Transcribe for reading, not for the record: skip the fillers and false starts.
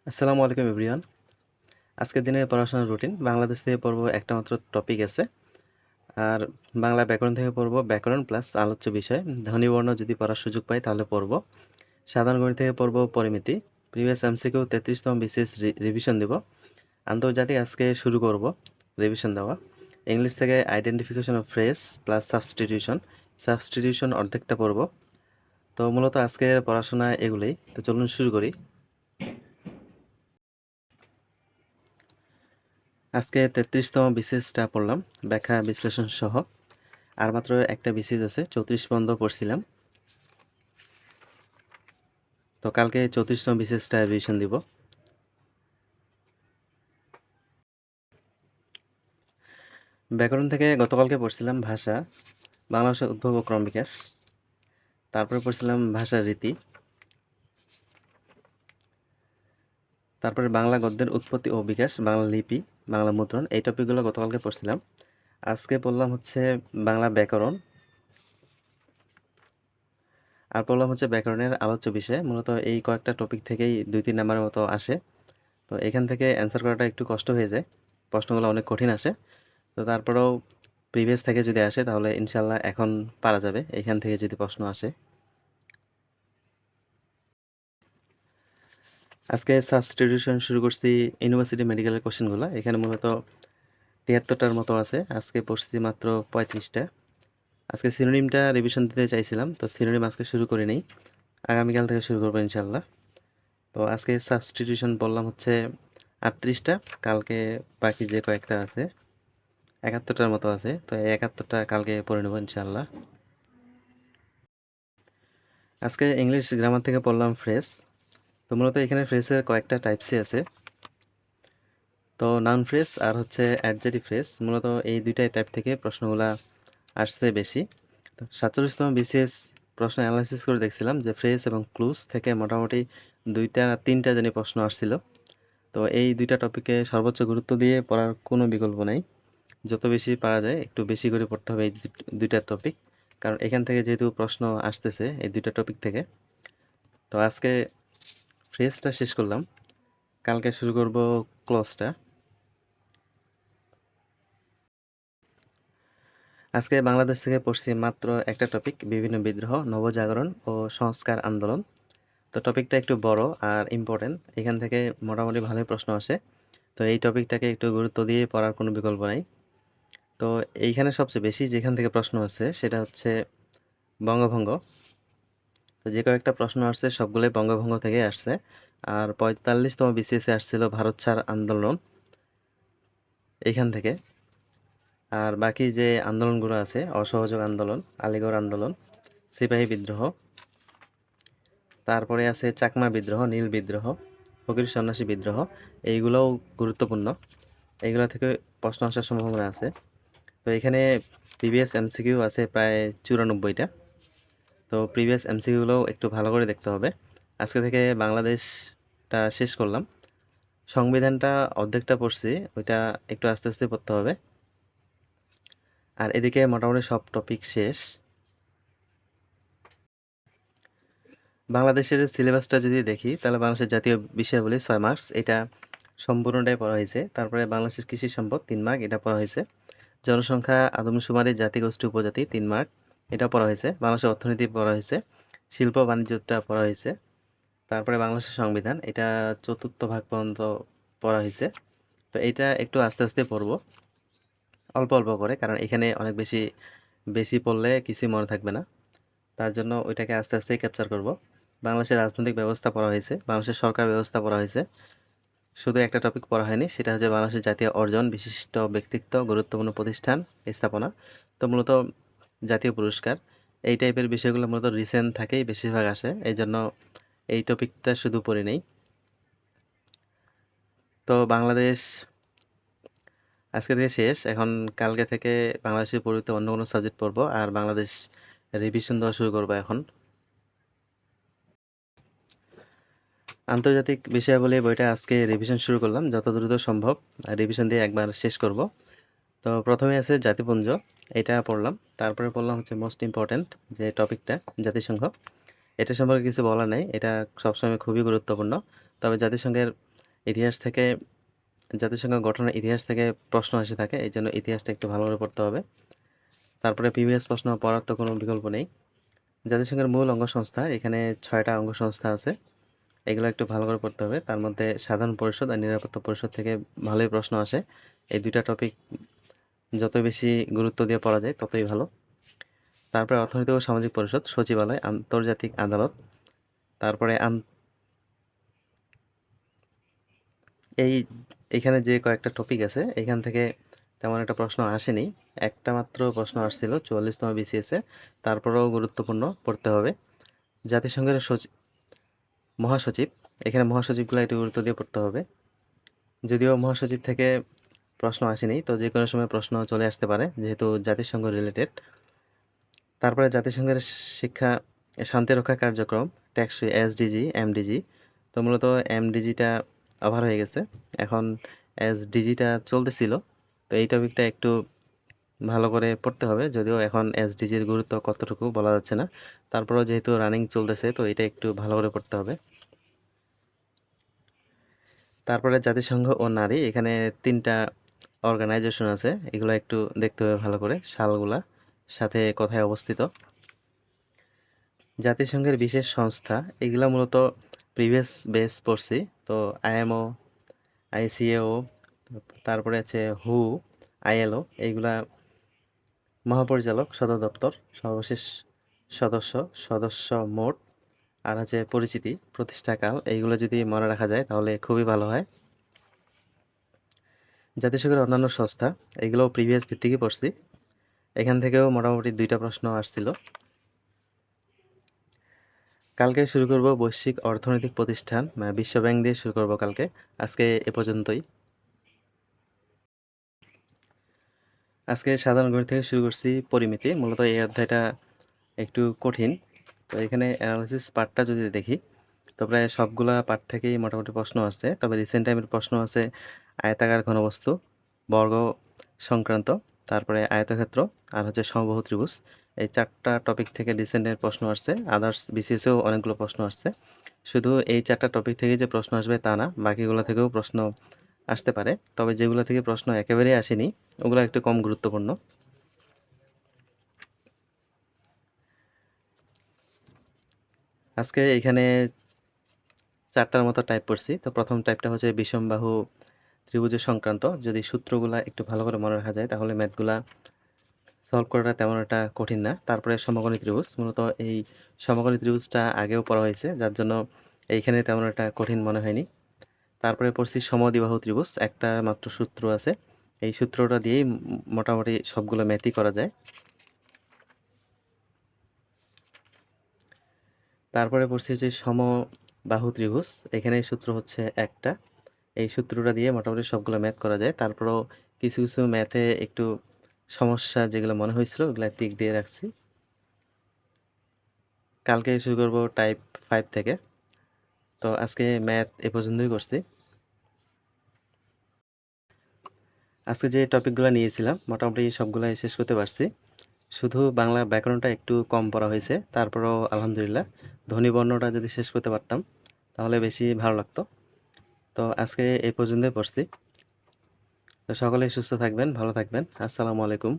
আসসালামু আলাইকুম এভরিওয়ান। আজকের দিনের পড়াশোনার রুটিন বাংলাদেশ থেকে পড়ব একটা মাত্র টপিক আছে। আর বাংলা ব্যাকরণ থেকে পড়ব ব্যাকরণ প্লাস আলোচ্য বিষয়। ধ্বনিবর্ণ যদি পড়ার সুযোগ পাই তাহলে পড়ব। সাধারণ গণিত থেকে পড়ব পরিমিতি। প্রিভিয়াস এমসিকিউ 33তম বিসিএস রিভিশন দেব। আন্তর্জাতিক আজকে শুরু করব রিভিশন দেওয়া। ইংলিশ থেকে identification of phrase plus substitution অর্ধেকটা পড়ব। তো মূলত আজকের পড়াশোনা এগুলোই। তো চলুন শুরু করি। আজকে 33তম বিসিএসটা পড়লাম ব্যাখ্যা বিশ্লেষণ সহ। আর মাত্র একটা বিসিএস আছে, 34 পর্যন্ত পড়ছিলাম। তো কালকে 34তম বিসিএসটা রিভিশন দিব। ব্যাকরণ থেকে গতকালকে পড়ছিলাম ভাষা, বাংলা ভাষার উদ্ভব ও ক্রম বিকাশ। তারপরে পড়ছিলাম ভাষার রীতি। তারপরে বাংলা গদ্যের উৎপত্তি ও বিকাশ, বাংলা লিপি, বাংলা মুদ্রণ, এই টপিকগুলো গতকালকে পড়ছিলাম। আজকে পড়লাম হচ্ছে বাংলা ব্যাকরণ, আর পড়লাম হচ্ছে ব্যাকরণের আলোচ্য বিষয়। মূলত এই কয়েকটা টপিক থেকেই 2-3 নাম্বারের মতো আসে। তো এখান থেকে অ্যান্সার করাটা একটু কষ্ট হয়ে যায়, প্রশ্নগুলো অনেক কঠিন আসে। তো তারপরেও প্রিভিয়াস থেকে যদি আসে তাহলে ইনশাল্লাহ এখন পারা যাবে, এখান থেকে যদি প্রশ্ন আসে। আজকে সাবস্টিটিউশন শুরু করছি ইউনিভার্সিটি মেডিকেলের কোশ্চেনগুলো। এখানে মূলত 73টার মতো আছে, আজকে পড়ছি মাত্র 35টা। আজকে সিনোনিমটা রিভিশন দিতে চাইছিলাম, তো সিনোনিম আজকে শুরু করি নেই, আগামীকাল থেকে শুরু করবো ইনশাল্লাহ। তো আজকে সাবস্টিটিউশন বললাম হচ্ছে 38টা, কালকে বাকি যে কয়েকটা আছে 71টার মতো আছে, তো এই 71টা কালকে পড়ে নেবো ইনশাল্লাহ। আজকে ইংলিশ গ্রামার থেকে পড়লাম ফ্রেজ। তো মূলত এখানে ফ্রেজের কয়েকটা টাইপসই আছে। তো নাউন ফ্রেজ আর হচ্ছে অ্যাডজেক্টিভ ফ্রেজ, মূলত এই দুইটাই টাইপ থেকে প্রশ্নগুলা আসছে বেশি। তো 47তম বিসিএস প্রশ্ন অ্যানালাইসিস করে দেখছিলাম যে ফ্রেজ এবং ক্লুজ থেকে মোটামুটি 2-3টা জানি প্রশ্ন আসছিল। তো এই দুইটা টপিকে সর্বোচ্চ গুরুত্ব দিয়ে পড়ার কোনো বিকল্প নাই। যত বেশি পারা যায় একটু বেশি করে পড়তে হবে এই দুইটা টপিক, কারণ এখান থেকে যেহেতু প্রশ্ন আসতেছে এই দুইটা টপিক থেকে। তো আজকে ফ্রেজটা শেষ করলাম, কালকে শুরু করব ক্লজটা। আজকে বাংলাদেশ থেকে পড়ছি মাত্র একটা টপিক, বিভিন্ন বিদ্রোহ, নবজাগরণ ও সংস্কার আন্দোলন। তো টপিকটা একটু বড় আর ইম্পর্টেন্ট, এখান থেকে মোটামুটি ভালোই প্রশ্ন আসে। তো এই টপিকটাকে একটু গুরুত্ব দিয়ে পড়ার কোনো বিকল্প নাই। তো এইখানে সবচেয়ে বেশি যেখান থেকে প্রশ্ন আসছে সেটা হচ্ছে বঙ্গভঙ্গ। তো যে কয়েকটা প্রশ্ন আসছে সবগুলোই বঙ্গভঙ্গ থেকে আসছে। আর 45তম বিসিএসে আসছিল ভারত ছাড় আন্দোলন, এইখান থেকে। আর বাকি যে আন্দোলনগুলো আছে, অসহযোগ আন্দোলন, আলীগড় আন্দোলন, সিপাহী বিদ্রোহ, তারপরে আছে চাকমা বিদ্রোহ, নীল বিদ্রোহ, ফকির সন্ন্যাসী বিদ্রোহ, এইগুলোও গুরুত্বপূর্ণ, এইগুলো থেকে প্রশ্ন আসার সম্ভাবনা আছে। তো এখানে প্রিভিয়াস এমসিকিউ আছে প্রায় 94টা। তো প্রিভিয়াস এমসিকিউগুলোও একটু ভালো করে দেখতে হবে। আজকে থেকে বাংলাদেশটা শেষ করলাম, সংবিধানটা অর্ধেকটা পড়ছি, ওইটা একটু আস্তে আস্তে পড়তে হবে। আর এদিকে মোটামুটি সব টপিক শেষ। বাংলাদেশের সিলেবাসটা যদি দেখি তাহলে বাংলাদেশের জাতীয় বিষয়াবলী 6 মার্কস, এটা সম্পূর্ণটাই পড়া হয়েছে। তারপরে বাংলাদেশের কৃষি সম্পদ 3 মার্ক, এটা পড়া হয়েছে। জনসংখ্যা, আদমশুমারি, জাতিগোষ্ঠী, উপজাতি 3 মার্ক, এটা পড়া হয়েছে। বাংলাদেশের অর্থনীতি পড়া হয়েছে। শিল্প বাণিজ্যটা পড়া হয়েছে। তারপরে বাংলাদেশের সংবিধান, এটা 4র্থ ভাগ পর্যন্ত পড়া হয়েছে। তো এইটা একটু আস্তে আস্তে পড়বো, অল্প অল্প করে, কারণ এখানে অনেক বেশি বেশি পড়লে কিছুই মনে থাকবে না। তার জন্য ওইটাকে আস্তে আস্তেই ক্যাপচার করব। বাংলাদেশের রাজনৈতিক ব্যবস্থা পড়া হয়েছে, বাংলাদেশের সরকার ব্যবস্থা পড়া হয়েছে। শুধু একটা টপিক পড়া হয়নি, সেটা হচ্ছে বাংলাদেশের জাতীয় অর্জন, বিশিষ্ট ব্যক্তিত্ব, গুরুত্বপূর্ণ প্রতিষ্ঠান, স্থাপনা। তো মূলত জাতীয় পুরস্কার, এই টাইপের বিষয়গুলো মূলত রিসেন্ট থাকেই বেশিরভাগ আসে, এই জন্য এই টপিকটা শুধু পড়ে নেই। তো বাংলাদেশ আজকে থেকে শেষ, এখন কালকে থেকে বাংলাদেশের পরিবর্তে অন্য কোনো সাবজেক্ট পড়বো, আর বাংলাদেশ রিভিশন দেওয়া শুরু করবো এখন। আন্তর্জাতিক বিষয়াবলী বইটা আজকে রিভিশন শুরু করলাম, যত দ্রুত সম্ভব রিভিশন দিয়ে একবার শেষ করব। তো প্রথমে আছে জাতিপুঞ্জ, এটা পড়লাম। তারপরে পড়লাম হচ্ছে মোস্ট ইম্পর্ট্যান্ট যে টপিকটা, জাতিসংঘ। এটা সম্পর্কে কিছু বলা নেই, এটা সবসময় খুবই গুরুত্বপূর্ণ। তবে জাতিসংঘের ইতিহাস থেকে জাতিসংঘ গঠনের ইতিহাস থেকে প্রশ্ন এসে থাকে, এই জন্য ইতিহাসটা একটু ভালো করে পড়তে হবে। তারপরে প্রিভিয়াস প্রশ্ন পড়ার তো কোনো বিকল্প নেই। জাতিসংঘের মূল অঙ্গসংস্থা, এখানে 6টা অঙ্গসংস্থা আছে, এগুলো একটু ভালো করে পড়তে হবে। তার মধ্যে সাধারণ পরিষদ আর নিরাপত্তা পরিষদ থেকে ভালোই প্রশ্ন আসে। এই দুইটা টপিক যত বেশি গুরুত্ব দিয়ে পড়া যায় ততই ভালো। তারপরে অর্থনৈতিক ও সামাজিক পরিষদ, সচিবালয়, আন্তর্জাতিক আদালত, তারপরে এই এখানে যে কয়েকটা টপিক আছে এখান থেকে তেমন একটা প্রশ্ন আসেনি, একটা মাত্র প্রশ্ন আসছিল 44তম বিসিএসে, তারপরেও গুরুত্বপূর্ণ পড়তে হবে। জাতিসংঘের মহাসচিব, এখানে মহাসচিবগুলো একটু গুরুত্ব দিয়ে পড়তে হবে। যদিও মহাসচিব থেকে প্রশ্ন আসেনি, তো যে কোনো সময় প্রশ্ন চলে আসতে পারে যেহেতু জাতিসংঘ রিলেটেড। তারপরে জাতিসংঘের শিক্ষা শান্তিরক্ষা কার্যক্রম, টেকসই, এসডিজি, এমডিজি। তো মূলত এমডিজিটা ওভার হয়ে গেছে, এখন এসডিজিটা চলতেছিল। তো এই টপিকটা একটু ভালো করে পড়তে হবে, যদিও এখন এসডিজির গুরুত্ব কতটুকু বলা যাচ্ছে না, তারপরেও যেহেতু রানিং চলতেছে তো এটা একটু ভালো করে পড়তে হবে। তারপরে জাতিসংঘ ও নারী, এখানে 3টা অর্গানাইজেশন আছে, এগুলো একটু দেখতে হবে ভালো করে, সালগুলা সাথে কোথায় অবস্থিত। জাতিসংঘের বিশেষ সংস্থা, এগুলা মূলত প্রিভিয়াস বেস পড়ছি, তো আইএমও, আইসিএও, তারপরে আছে হু, আইএলও, এইগুলা মহাপরিচালক, সদর দপ্তর, সর্বশেষ সদস্য, সদস্য মোট, আর হচ্ছে পরিচিতি, প্রতিষ্ঠাকাল, এইগুলো যদি মনে রাখা যায় তাহলে খুবই ভালো হয়। জাতিসংঘের অন্যান্য সংস্থা, এগুলো প্রিভিয়াস ভিত্তিকই পড়ছি, এখান থেকেও মোটামুটি 2টা প্রশ্ন আসছিল। কালকে শুরু করব বৈশ্বিক অর্থনৈতিক প্রতিষ্ঠান, বিশ্বব্যাংক দিয়ে শুরু করব কালকে। আজকে এ পর্যন্তই। আজকে সাধারণ গণিত থেকে শুরু করছি পরিমিতি, মূলত এই অধ্যায়টা একটু কঠিন। তো এখানে অ্যানালিসিস পার্টটা যদি দেখি তো প্রায় সবগুলা পার্ট থেকেই মোটামুটি প্রশ্ন আসছে, তবে রিসেন্ট টাইমের প্রশ্ন আছে আয়তাকার ঘনবস্তু, বর্গ সংক্রান্ত, তারপরে আয়তক্ষেত্র, আর হচ্ছে সমবাহু ত্রিভুজ। এই 4টা টপিক থেকে রিসেন্টের প্রশ্ন আসছে, আদার্স বিসিএসেও অনেকগুলো প্রশ্ন আসছে। শুধু এই 4টা টপিক থেকে যে প্রশ্ন আসবে তা না, বাকিগুলো থেকেও প্রশ্ন আসতে পারে, তবে যেগুলো থেকে প্রশ্ন একেবারেই আসেনি ওগুলো একটু কম গুরুত্বপূর্ণ। আজকে এখানে 4টার মতো টাইপ করছি। তো প্রথম টাইপটা হচ্ছে বিষমবাহু ত্রিভুজের সংক্রান্ত, যদি সূত্রগুলা একটু ভালো করে মনে রাখা যায় তাহলে ম্যাথগুলা সলভ করাটা তেমন একটা কঠিন না। তারপরে সমকোণী ত্রিভুজ, মূলত এই সমকোণী ত্রিভুজটা আগেও পড়া হয়েছে, যার জন্য এইখানে তেমন একটা কঠিন মনে হয়নি। তারপরে পড়ছি সমদ্বিবাহু ত্রিভুজ, একটা মাত্র সূত্র আছে, এই সূত্রটা দিয়েই মোটামুটি সবগুলো ম্যাথই করা যায়। তারপরে পড়ছি হচ্ছে সমবাহু ত্রিভুজ, এখানে সূত্র হচ্ছে একটা, এই সূত্রটা দিয়ে মোটামুটি সবগুলো ম্যাথ করা যায়। তারপরেও কিছু কিছু ম্যাথে একটু সমস্যা যেগুলো মনে হয়েছিল ওগুলো টিক দিয়ে রাখছি। কালকে শুরু করব টাইপ 5 থেকে। তো আজকে ম্যাথ এ পর্যন্তই করছি। আজকে যে টপিকগুলো নিয়েছিলাম মোটামুটি সবগুলাই শেষ করতে পারছি, শুধু বাংলা ব্যাকরণটা একটু কম পড়া হয়েছে, তারপরেও আলহামদুলিল্লাহ। ধ্বনি বর্ণটা যদি শেষ করতে পারতাম তাহলে বেশি ভালো লাগতো। তো আজকে এই পর্যন্তই পড়ছি। তো সকলেই সুস্থ থাকবেন, ভালো থাকবেন। আসসালামু আলাইকুম।